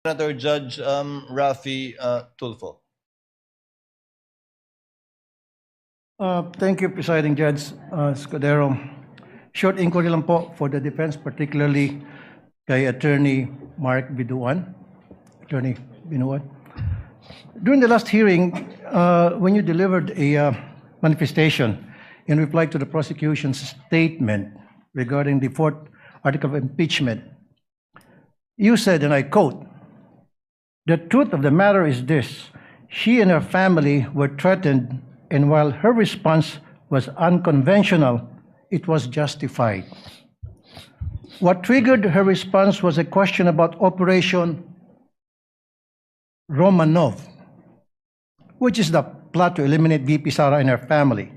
Senator Judge Raffy Tulfo. Thank you, Presiding Judge Scudero. Short inquiry lang po for the defense, particularly kay Attorney Mark Biduan. Attorney Binuan. During the last hearing, when you delivered a manifestation in reply to the prosecution's statement regarding the fourth article of impeachment, you said, and I quote, "The truth of the matter is this: she and her family were threatened, and while her response was unconventional, it was justified. What triggered her response was a question about Operation Romanov, which is the plot to eliminate VP Sara and her family."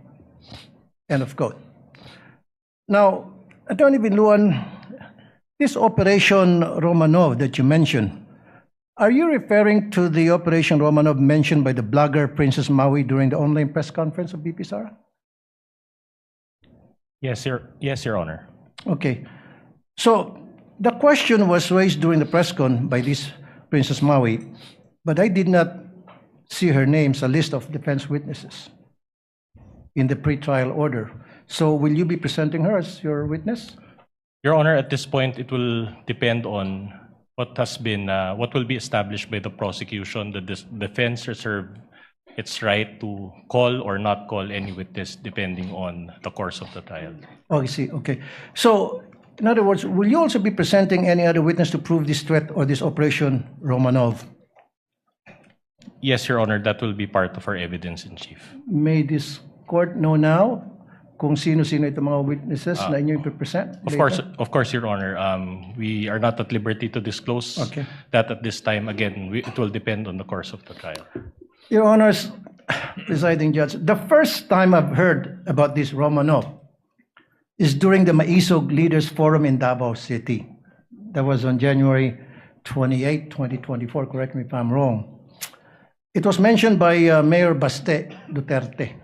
End of quote. Now, Attorney Binluan, this Operation Romanov that you mentioned, are you referring to the Operation Romanov mentioned by the blogger Princess Maui during the online press conference of VP Sara? Yes, Your Honor. Okay. So the question was raised during the press con by this Princess Maui, but I did not see her name sa list of defense witnesses in the pre-trial order. So will you be presenting her as your witness? Your Honor, at this point, it will depend on what will be established by the prosecution. The defense reserved its right to call or not call any witness depending on the course of the trial. Oh, I see. Okay. So, in other words, will you also be presenting any other witness to prove this threat or this Operation Romanov? Yes, Your Honor, that will be part of our evidence in chief. May this court know now kung sino-sino itong mga witnesses na inyo i-present? Of course, Your Honor. We are not at liberty to disclose that at this time. Again, it will depend on the course of the trial. Your Honors, Presiding Judge, the first time I've heard about this Romanov is during the Maisog Leaders Forum in Davao City. That was on January 28, 2024. Correct me if I'm wrong. It was mentioned by Mayor Baste Duterte.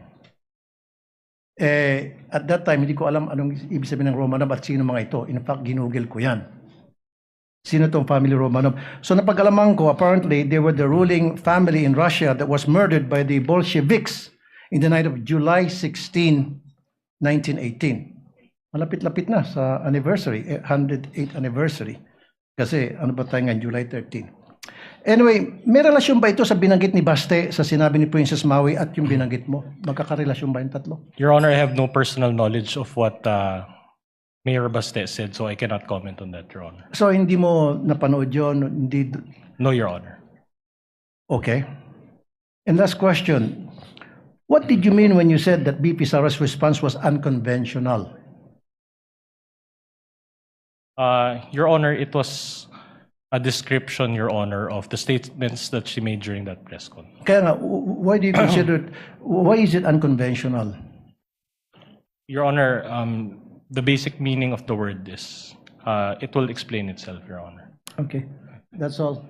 At that time, hindi ko alam anong ibig sabihin ng Romanov at sino mga ito. In fact, ginugel ko yan. Sino itong family Romanov? So napag-alaman ko, apparently, they were the ruling family in Russia that was murdered by the Bolsheviks in the night of July 16, 1918. Malapit-lapit na sa anniversary, 108th anniversary. Kasi ano ba tayo ngayon, July 13. Anyway, may relasyon ba ito sa binanggit ni Baste sa sinabi ni Princess Maui at yung binanggit mo? Magkakarelasyon ba yung tatlo? Your Honor, I have no personal knowledge of what Mayor Baste said, so I cannot comment on that, Your Honor. So hindi mo napanood yun? Hindi... No, Your Honor. Okay. And last question. What did you mean when you said that BP Sara's response was unconventional? Your Honor, it was a description, Your Honor, of the statements that she made during that press con. Kaya nga, why do you consider it, why is it unconventional? Your Honor, the basic meaning of the word is, it will explain itself, Your Honor. Okay, that's all.